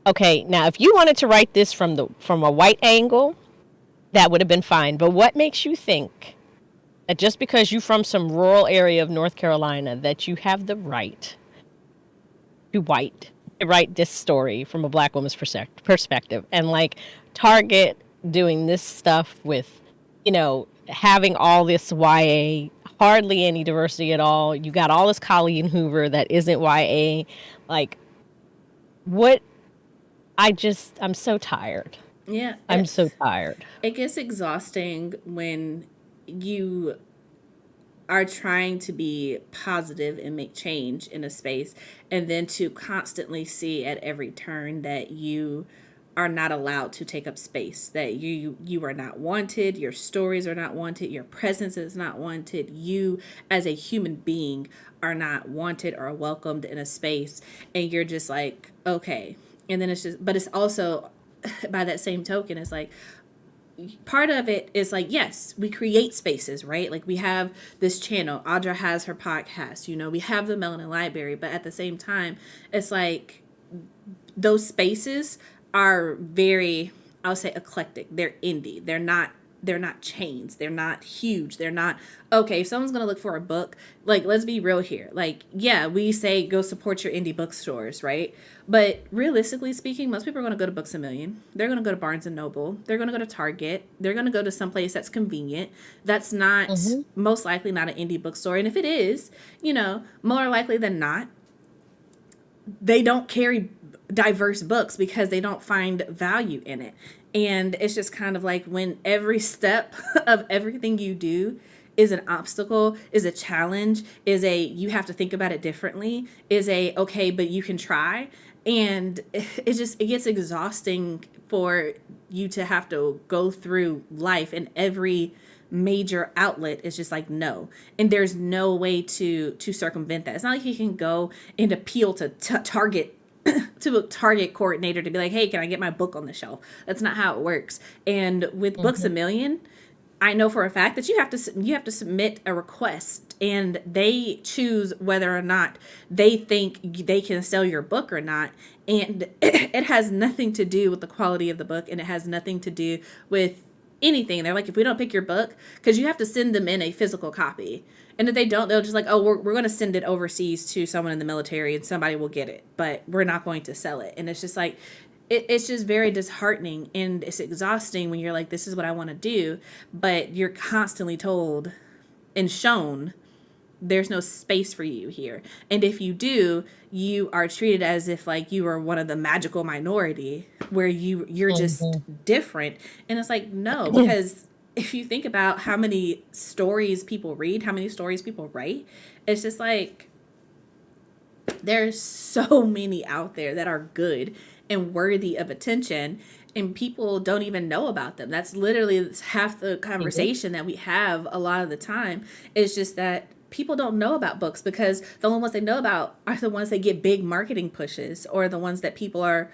Okay, now if you wanted to write this from a white angle, that would have been fine. But what makes you think that just because you're from some rural area of North Carolina that you have the right to write this story from a black woman's perspective? And like Target doing this stuff with, having all this YA, hardly any diversity at all. You got all this Colleen Hoover that isn't YA. Like, what? I'm so tired. Yeah. I'm so tired. It gets exhausting when you are trying to be positive and make change in a space, and then to constantly see at every turn that you are not allowed to take up space, that you are not wanted, your stories are not wanted, your presence is not wanted, you as a human being are not wanted or welcomed in a space, and you're just like, okay. And then but it's also, by that same token, it's like, part of it is like, yes, we create spaces, right? Like, we have this channel, Audra has her podcast, we have the Melanin Library, but at the same time, it's like, those spaces are very, I'll say, eclectic. They're indie. They're not chains. They're not huge. They're not, okay, if someone's going to look for a book, like, let's be real here. Like, yeah, we say go support your indie bookstores, right? But realistically speaking, most people are going to go to Books A Million. They're going to go to Barnes & Noble. They're going to go to Target. They're going to go to someplace that's convenient. That's not, most likely not an indie bookstore. And if it is, more likely than not, they don't carry diverse books because they don't find value in it. And it's just kind of like, when every step of everything you do is an obstacle, is a challenge, you have to think about it differently, okay, but you can try. And it gets exhausting for you to have to go through life, and every major outlet is just like, no. And there's no way to circumvent that. It's not like you can go and appeal to Target, to a Target coordinator to be like, hey, can I get my book on the shelf? That's not how it works. And with Books A Million, I know for a fact that you have to submit a request, and they choose whether or not they think they can sell your book or not. And it has nothing to do with the quality of the book, and it has nothing to do with anything. They're like, if we don't pick your book, because you have to send them in a physical copy. And if they don't, they'll just like, oh, we're going to send it overseas to someone in the military and somebody will get it, but we're not going to sell it. And it's just like, it's just very disheartening, and it's exhausting when you're like, this is what I want to do, but you're constantly told and shown there's no space for you here. And if you do, you are treated as if like you are one of the magical minority where you're just Mm-hmm. different. And it's like, no, because if you think about how many stories people read, how many stories people write, it's just like there's so many out there that are good and worthy of attention, and people don't even know about them. That's literally half the conversation that we have a lot of the time. It's just that people don't know about books because the only ones they know about are the ones that get big marketing pushes, or the ones that people are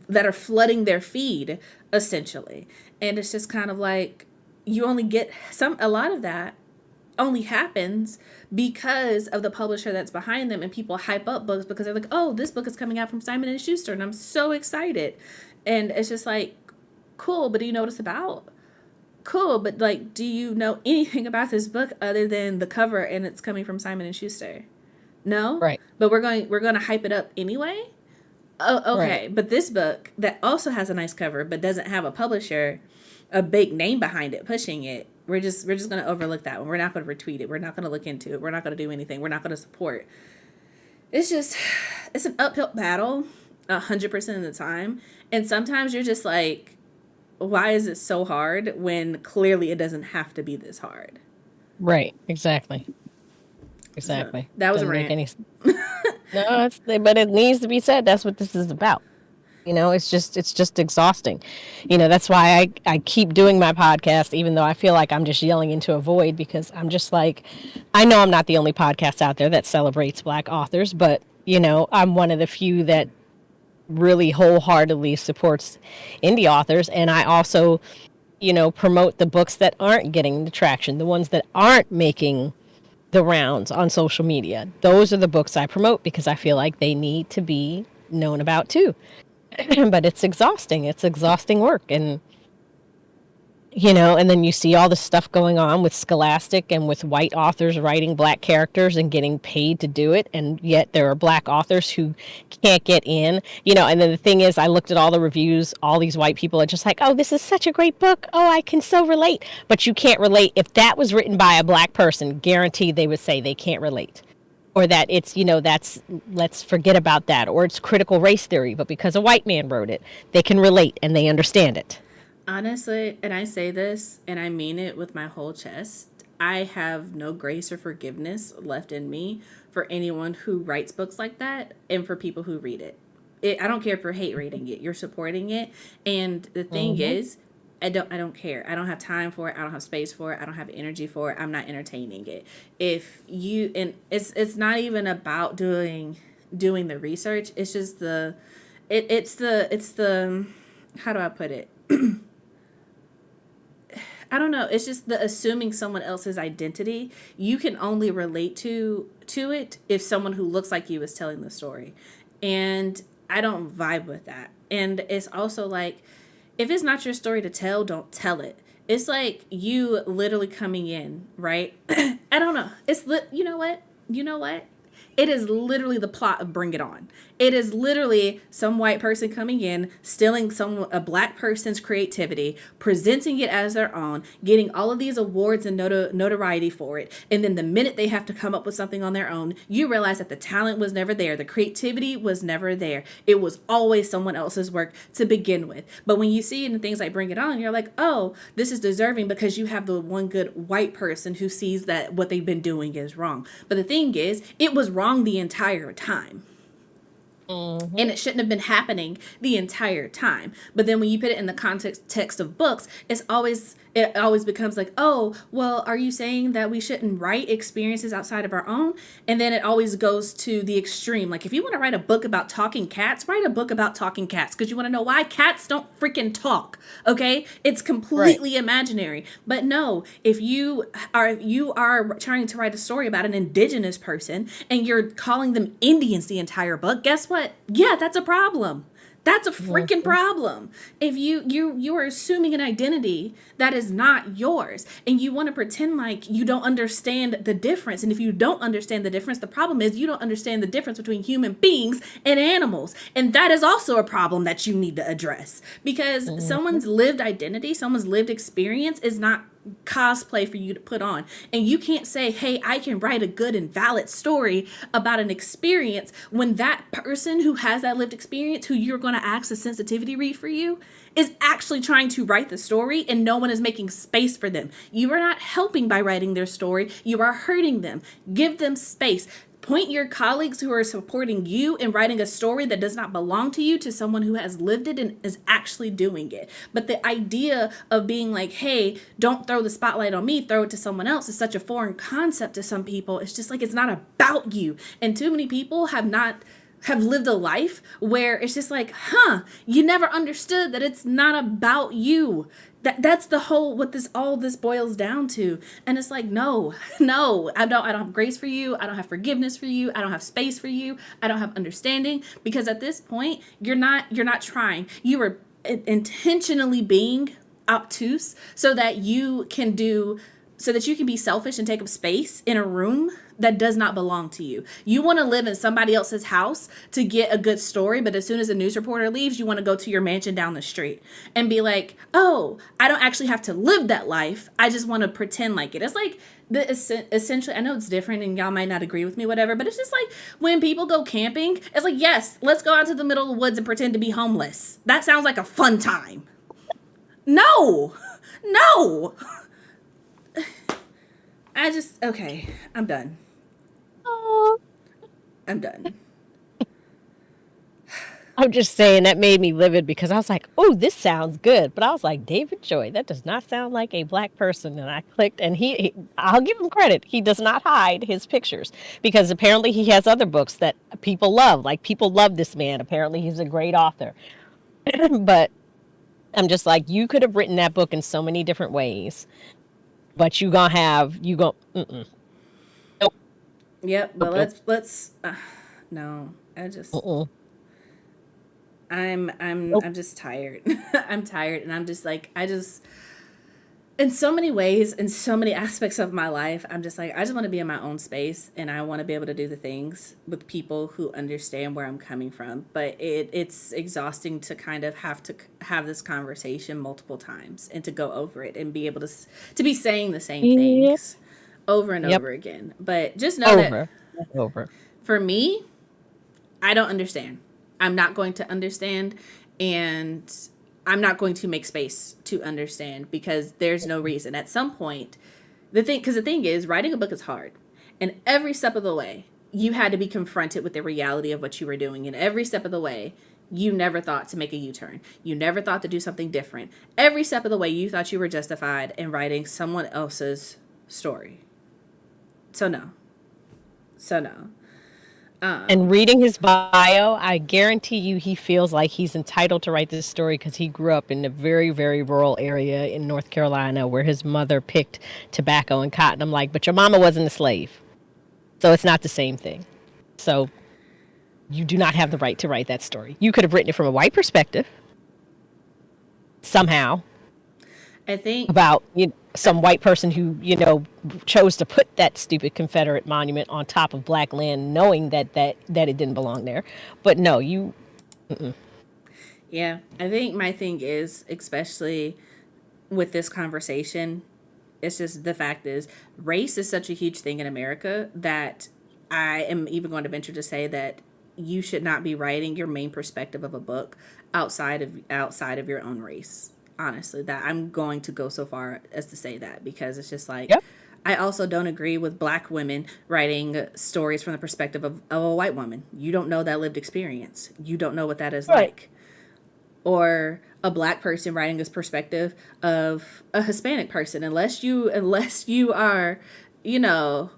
that are flooding their feed essentially. And it's just kind of like you only get a lot of that only happens because of the publisher that's behind them, and people hype up books because they're like, oh, this book is coming out from Simon and Schuster and I'm so excited. And it's just like, cool, but do you know what it's about? Cool, but like, do you know anything about this book other than the cover and it's coming from Simon and Schuster? No. Right. But we're going to hype it up anyway. Oh, okay. Right. But this book that also has a nice cover but doesn't have a publisher, a big name behind it pushing it, we're just going to overlook that one. We're not going to retweet it. We're not going to look into it. We're not going to do anything. We're not going to support. It's just, it's an uphill battle 100% of the time. And sometimes you're just like, why is it so hard when clearly it doesn't have to be this hard? Right. Exactly. Exactly. So, that was Doesn't a make rant. any sense. No, but it needs to be said. That's what this is about. It's just exhausting. That's why I keep doing my podcast, even though I feel like I'm just yelling into a void, because I'm just like, I know I'm not the only podcast out there that celebrates Black authors, but, I'm one of the few that really wholeheartedly supports indie authors. And I also, promote the books that aren't getting the traction, the ones that aren't making the rounds on social media. Those are the books I promote because I feel like they need to be known about too. But it's exhausting. It's exhausting work. And then you see all this stuff going on with Scholastic and with white authors writing Black characters and getting paid to do it. And yet there are Black authors who can't get in, and then the thing is, I looked at all the reviews, all these white people are just like, oh, this is such a great book. Oh, I can so relate. But you can't relate. If that was written by a Black person, guaranteed they would say they can't relate. Or that it's, let's forget about that. Or it's critical race theory, but because a white man wrote it, they can relate and they understand it. Honestly, and I say this and I mean it with my whole chest, I have no grace or forgiveness left in me for anyone who writes books like that and for people who read it. I don't care if you're hate reading it, you're supporting it. And the thing is, I don't care. I don't have time for it. I don't have space for it. I don't have energy for it. I'm not entertaining it. If you and it's not even about doing the research. It's just it's the how do I put it? I don't know. It's just the assuming someone else's identity. You can only relate to it if someone who looks like you is telling the story. And I don't vibe with that. And it's also like, if it's not your story to tell, don't tell it. It's like you literally coming in, right? I don't know. You know what? You know what? It is literally the plot of Bring It On. It is literally some white person coming in, stealing a Black person's creativity, presenting it as their own, getting all of these awards and notoriety for it. And then the minute they have to come up with something on their own, you realize that the talent was never there. The creativity was never there. It was always someone else's work to begin with. But when you see it in things like Bring It On, you're like, oh, this is deserving because you have the one good white person who sees that what they've been doing is wrong. But the thing is, it was wrong the entire time. And it shouldn't have been happening the entire time. But then when you put it in the context of books, it always becomes like, oh, well, are you saying that we shouldn't write experiences outside of our own? And then it always goes to the extreme. Like, if you want to write a book about talking cats, write a book about talking cats. Because you want to know why? Cats don't freaking talk. Okay? It's completely imaginary. But no, if you are trying to write a story about an indigenous person and you're calling them Indians the entire book, guess what? Yeah, that's a problem. That's a freaking Mhm. problem. If you are assuming an identity that is not yours, and you want to pretend like you don't understand the difference. And if you don't understand the difference, the problem is you don't understand the difference between human beings and animals. And that is also a problem that you need to address, because Mhm. someone's lived identity, someone's lived experience is not cosplay for you to put on. And you can't say, hey, I can write a good and valid story about an experience, when that person who has that lived experience, who you're going to ask a sensitivity read for you, is actually trying to write the story, and no one is making space for them. You are not helping by writing their story, you are hurting them. Give them space. Point your colleagues who are supporting you in writing a story that does not belong to you to someone who has lived it and is actually doing it. But the idea of being like, hey, don't throw the spotlight on me, throw it to someone else, is such a foreign concept to some people. It's just like, it's not about you. And too many people have lived a life where it's just like, you never understood that it's not about you. That's the whole, what this all this boils down to. And it's like, no, no, I don't have grace for you, I don't have forgiveness for you, I don't have space for you, I don't have understanding, because at this point you're not trying. You are intentionally being obtuse so that you can be selfish and take up space in a room that does not belong to you. You want to live in somebody else's house to get a good story, but as soon as a news reporter leaves, you want to go to your mansion down the street and be like, oh, I don't actually have to live that life, I just want to pretend like it. It's like essentially, I know it's different and y'all might not agree with me, whatever, but it's just like when people go camping, it's like, yes, let's go out to the middle of the woods and pretend to be homeless. That sounds like a fun time. No, no. Okay, I'm done. Oh, I'm done. I'm just saying that made me livid because I was like, "Oh, this sounds good," but I was like, "David Joy, that does not sound like a black person." And I clicked, and I'll give him credit. He does not hide his pictures because apparently he has other books that people love. Like people love this man. Apparently he's a great author. But I'm just like, you could have written that book in so many different ways, but you go, mm-mm, nope, Yep, but nope, nope, let's no. mm-mm, I'm nope. I'm just tired. I'm tired, and I'm just like, in so many ways, in so many aspects of my life, I'm just like, I just want to be in my own space, and I want to be able to do the things with people who understand where I'm coming from. But it's exhausting to kind of have to have this conversation multiple times and to go over it and be able to be saying the same Yep, things over and yep, over again. But just know that over, over. for me, I don't understand. I'm not going to understand, and I'm not going to make space to understand, because there's no reason. At some point, the thing is, writing a book is hard, and every step of the way, you had to be confronted with the reality of what you were doing, and every step of the way, you never thought to make a U-turn. You never thought to do something different. Every step of the way, you thought you were justified in writing someone else's story. So no. So no. And reading his bio, I guarantee you he feels like he's entitled to write this story because he grew up in a very, very rural area in North Carolina where his mother picked tobacco and cotton. I'm like, but your mama wasn't a slave. So it's not the same thing. So you do not have the right to write that story. You could have written it from a white perspective somehow I think about some white person who, chose to put that stupid Confederate monument on top of black land knowing that it didn't belong there. But no, you Yeah, I think my thing is, especially with this conversation, it's just the fact is, race is such a huge thing in America that I am even going to venture to say that you should not be writing your main perspective of a book outside of your own race. Honestly, that I'm going to go so far as to say that, because it's just like, yep. I also don't agree with black women writing stories from the perspective of a white woman. You don't know that lived experience. You don't know what that is Right. like. Or a black person writing this perspective of a Hispanic person, unless you are, you know,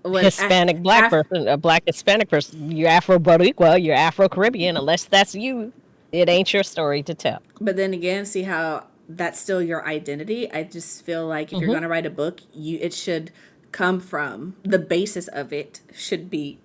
what Hispanic black person, a black Hispanic person, you're Afro Boricua, you're Afro Caribbean, unless that's you, it ain't your story to tell. but then again, see how that's still your identity. I just feel like if you're Hmm. going to write a book, it should come from, the basis of it should be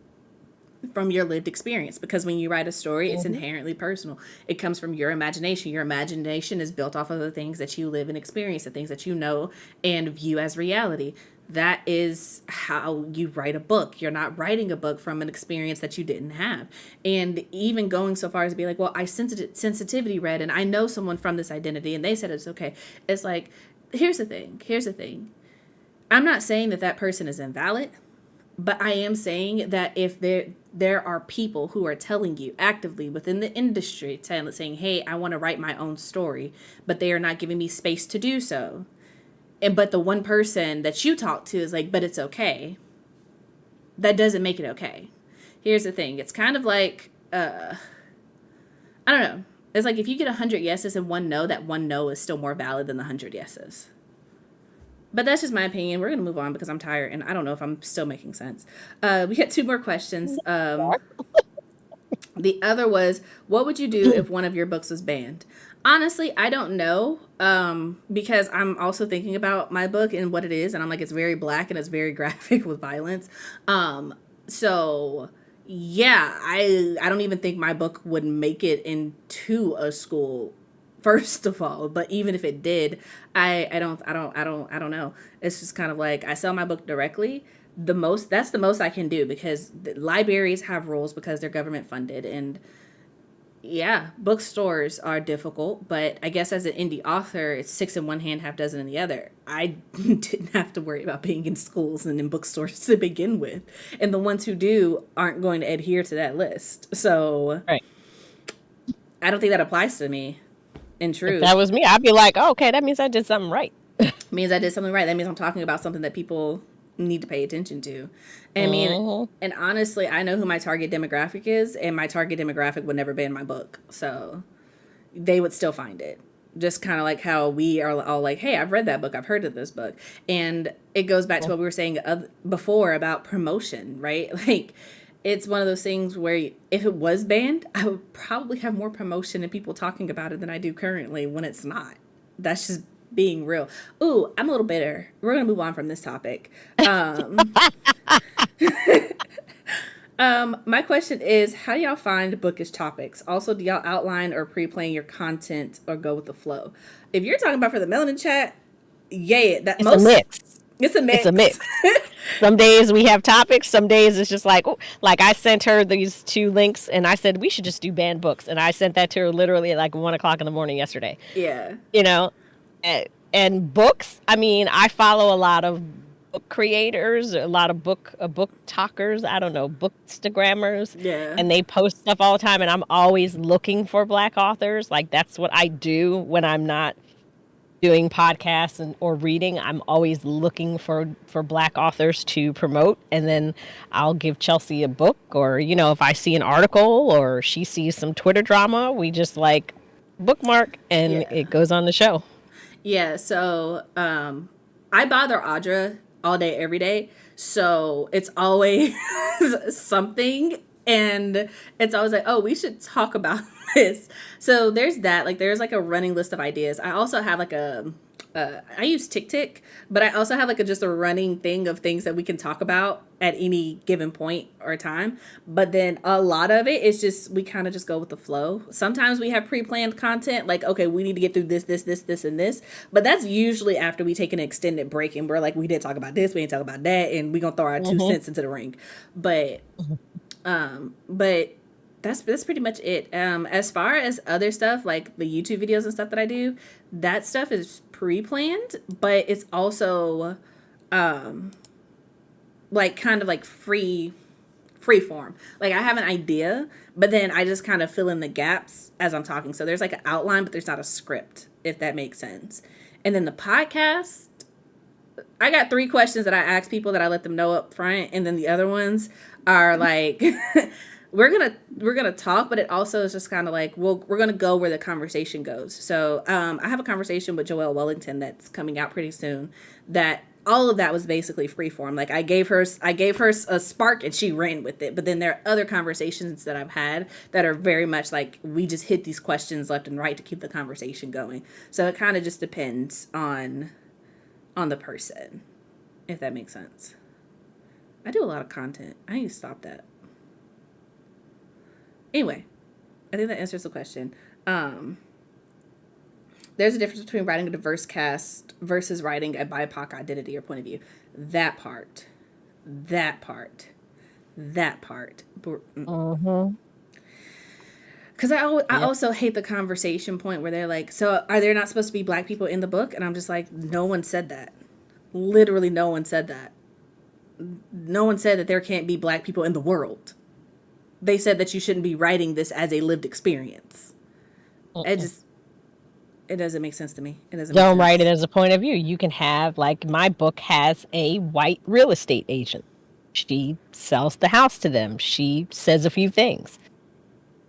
from your lived experience, because when you write a story, it's inherently personal. It comes from your imagination. Your imagination is built off of the things that you live and experience, the things that you know and view as reality. That is how you write a book. You're not writing a book from an experience that you didn't have. And even going so far as to be like, well, I sensitivity read and I know someone from this identity and they said it's okay. It's like, here's the thing. I'm not saying that that person is invalid. But I am saying that if there are people who are telling you actively within the industry, saying, hey, I want to write my own story, but they are not giving me space to do so. But the one person that you talk to is like, but it's okay. That doesn't make it okay. Here's the thing. It's kind of like, I don't know. It's like if you get 100 yeses and one no, that one no is still more valid than the 100 yeses. But that's just my opinion. We're going to move on because I'm tired and I don't know if I'm still making sense. We got 2 more questions. The other was, what would you do if one of your books was banned? Honestly, I don't know, because I'm also thinking about my book and what it is. And I'm like, it's very black and it's very graphic with violence. So, yeah, I don't even think my book would make it into a school, first of all. But even if it did, I don't know. It's just kind of like I sell my book directly. That's the most I can do, because the libraries have rules because they're government funded, and yeah, bookstores are difficult. But I guess as an indie author, it's 6 in one hand, half dozen in the other. I didn't have to worry about being in schools and in bookstores to begin with, and the ones who do aren't going to adhere to that list. So Right. I don't think that applies to me. In truth, If that was me, I'd be like, oh, okay, that means I did something right. means I did something right. That means I'm talking about something that people need to pay attention to. And I mean, and honestly, I know who my target demographic is, and my target demographic would never ban my book. So they would still find it. Just kind of like how we are all like, hey, I've read that book. I've heard of this book. And it goes back to what we were saying before about promotion, right? Like, it's one of those things where if it was banned, I would probably have more promotion and people talking about it than I do currently when it's not. That's just being real. Ooh, I'm a little bitter. We're going to move on from this topic. My question is, how do y'all find bookish topics? Also, do y'all outline or pre-plan your content or go with the flow? If you're talking about for the Melanin Chat, yeah, It's a mix. It's a mix. It's a mix. Some days we have topics. Some days it's just like, oh, like I sent her these 2 links and I said, we should just do banned books. And I sent that to her literally at like 1:00 in the morning yesterday. Yeah. You know, and books. I mean, I follow a lot of book creators, a lot of book talkers. I don't know, bookstagrammers. Yeah. And they post stuff all the time. And I'm always looking for Black authors. Like that's what I do when I'm not doing podcasts or reading. I'm always looking for Black authors to promote, and then I'll give Chelsea a book, or if I see an article or she sees some Twitter drama, we just like bookmark and it goes on the show. Yeah, so I bother Audra all day every day, so it's always something, and it's always like, oh, we should talk about this. So there's that. Like, there's like a running list of ideas. I also have like I use TikTok, but I also have like just a running thing of things that we can talk about at any given point or time. But then a lot of it is just, we kind of just go with the flow. Sometimes we have pre-planned content, like, okay, we need to get through this, and this. But that's usually after we take an extended break and we're like, we did talk about this, we didn't talk about that, and we're going to throw our 2 cents into the ring. But that's pretty much it. As far as other stuff, like the YouTube videos and stuff that I do, that stuff is pre-planned, but it's also like kind of like free form. Like, I have an idea, but then I just kind of fill in the gaps as I'm talking. So there's like an outline, but there's not a script, if that makes sense. And then the podcast, I got 3 questions that I ask people that I let them know up front, and then the other ones are like we're gonna talk, but it also is just kind of like, we're gonna go where the conversation goes. So I have a conversation with Joelle Wellington that's coming out pretty soon. That all of that was basically freeform. Like, I gave her a spark and she ran with it. But then there are other conversations that I've had that are very much like, we just hit these questions left and right to keep the conversation going. So it kind of just depends on the person, if that makes sense. I do a lot of content. I need to stop that. Anyway, I think that answers the question. There's a difference between writing a diverse cast versus writing a BIPOC identity or point of view. That part. That part. That part. Mm-hmm. Because I Yep. also hate the conversation point where they're like, so are there not supposed to be black people in the book? And I'm just like, no one said that. Literally, no one said that. No one said that there can't be black people in the world. They said that you shouldn't be writing this as a lived experience. It doesn't make sense to me. It doesn't make Don't write it sense. as a point of view. You can have, like, my book has a white real estate agent. She sells the house to them. She says a few things.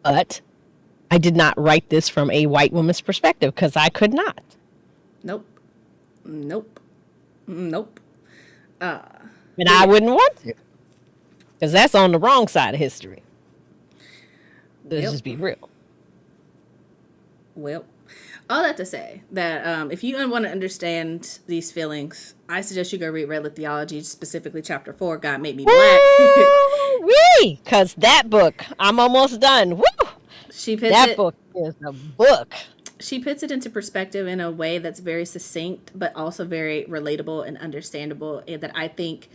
But I did not write this from a white woman's perspective because I could not. Nope. Nope. Nope. And I wouldn't want to because that's on the wrong side of history. Let's Yep. just be real. Well, all that to say that if you want to understand these feelings, I suggest you go read Red Lit Theology, specifically Chapter 4, God Made Me Black. Woo! Because that book, I'm almost done. Woo! That book is a book. She puts it into perspective in a way that's very succinct, but also very relatable and understandable, and that I think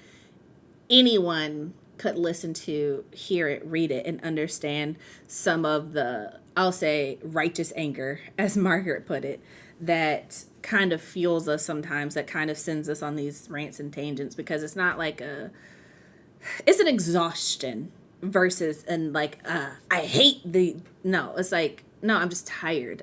anyone could listen to, hear it, read it, and understand some of the, I'll say, righteous anger, as Margaret put it, that kind of fuels us sometimes, that kind of sends us on these rants and tangents, because it's not like it's an exhaustion versus, and like, I hate no, it's like, no, I'm just tired.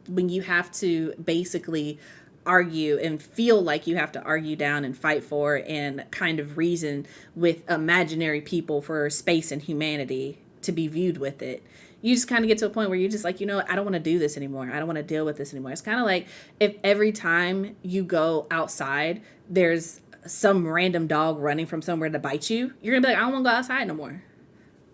When you have to basically argue and feel like you have to argue down and fight for and kind of reason with imaginary people for space and humanity to be viewed with it, you just kind of get to a point where you're just like, you know what, I don't want to do this anymore. I don't want to deal with this anymore. It's kind of like if every time you go outside, there's some random dog running from somewhere to bite you, you're gonna be like, I don't want to go outside no more.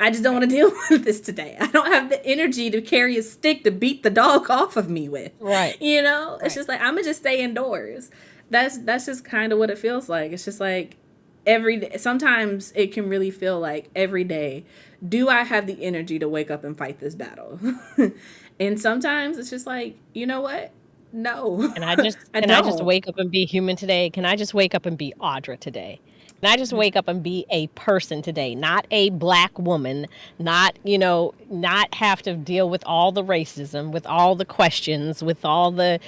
I just don't want to deal with this today. I don't have the energy to carry a stick to beat the dog off of me with. Right. You know, it's just like, I'm gonna just stay indoors. That's just kind of what it feels like. It's just like every day. Sometimes it can really feel like every day, do I have the energy to wake up and fight this battle? And sometimes it's just like, you know what? No. And I just wake up and be human today? Can I just wake up and be Audra today? Can I just wake up and be a person today, not a black woman, not, not have to deal with all the racism, with all the questions, with all the,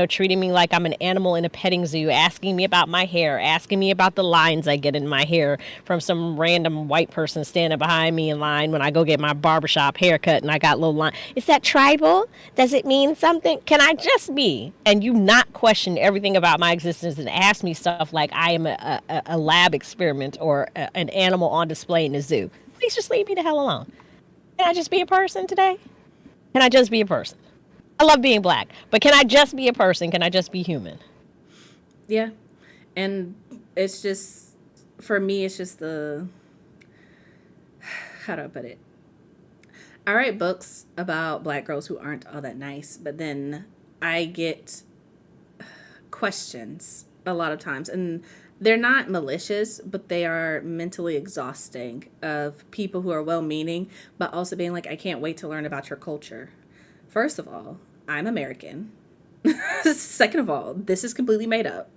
treating me like I'm an animal in a petting zoo, asking me about my hair, asking me about the lines I get in my hair from some random white person standing behind me in line when I go get my barbershop haircut and I got little line. Is that tribal? Does it mean something? Can I just be? And you not question everything about my existence and ask me stuff like I am a lab experiment or an animal on display in a zoo. Please just leave me the hell alone. Can I just be a person today? Can I just be a person? I love being black, but can I just be a person? Can I just be human? Yeah. And it's just, for me, it's just how do I put it? I write books about black girls who aren't all that nice, but then I get questions a lot of times, and they're not malicious, but they are mentally exhausting, of people who are well-meaning, but also being like, I can't wait to learn about your culture. First of all, I'm American. Second of all, this is completely made up.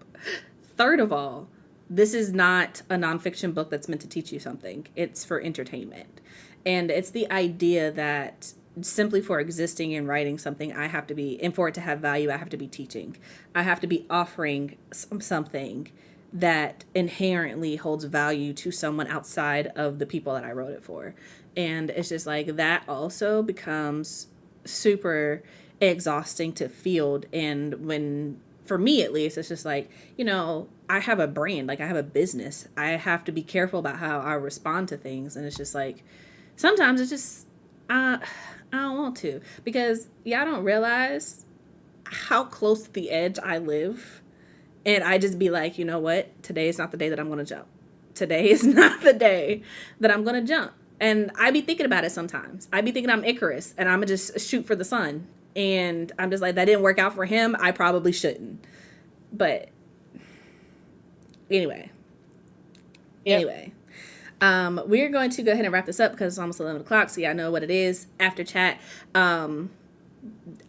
Third of all, this is not a nonfiction book that's meant to teach you something. It's for entertainment. And it's the idea that simply for existing and writing something, I have to be, and for it to have value, I have to be teaching. I have to be offering something that inherently holds value to someone outside of the people that I wrote it for. And it's just like, that also becomes super exhausting to field. And when, for me at least, it's just like, I have a brand, like I have a business. I have to be careful about how I respond to things. And it's just like, sometimes it's just, I don't want to, because y'all don't realize how close to the edge I live. And I just be like, you know what? Today is not the day that I'm going to jump. Today is not the day that I'm going to jump. And I be thinking about it sometimes. I be thinking I'm Icarus and I'm going to just shoot for the sun. And I'm just like, that didn't work out for him. I probably shouldn't. But anyway. Yep. Anyway. We're going to go ahead and wrap this up because it's almost 11 o'clock, so y'all know what it is. After chat,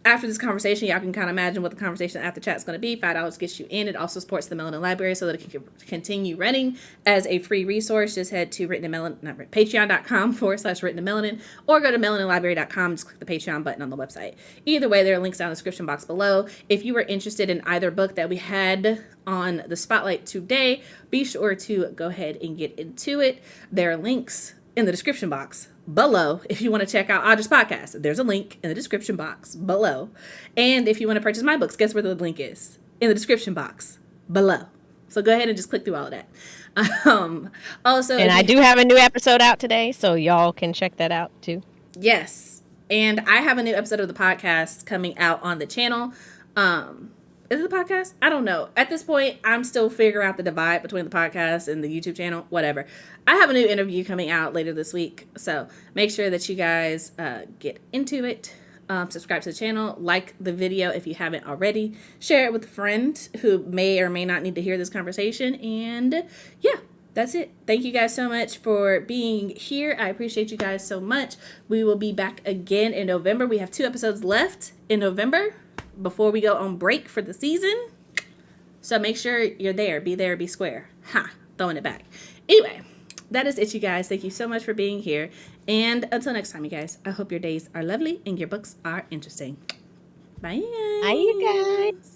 after this conversation, y'all can kind of imagine what the conversation after chat is going to be. $5 gets you in. It also supports the Melanin Library so that it can continue running as a free resource. Just head to patreon.com/written or go to melaninlibrary.com and just click the Patreon button on the website. Either way, there are links down in the description box below. If you were interested in either book that we had on the spotlight today, be sure to go ahead and get into it. There are links in the description box below. If you want to check out Audra's podcast, there's a link in the description box below. And if you want to purchase my books, guess where the link is? In the description box below. So go ahead and just click through all of that. Also, and I do have a new episode out today, so y'all can check that out too. Yes. And I have a new episode of the podcast coming out on the channel. Is it the podcast? I don't know. At this point, I'm still figuring out the divide between the podcast and the YouTube channel. Whatever. I have a new interview coming out later this week. So make sure that you guys get into it. Subscribe to the channel. Like the video if you haven't already. Share it with a friend who may or may not need to hear this conversation. And yeah, that's it. Thank you guys so much for being here. I appreciate you guys so much. We will be back again in November. We have 2 episodes left in November before we go on break for the season. So make sure you're there. Be there, be square. Ha, throwing it back. Anyway, that is it, you guys. Thank you so much for being here. And until next time, you guys, I hope your days are lovely and your books are interesting. Bye, you guys. Bye, you guys.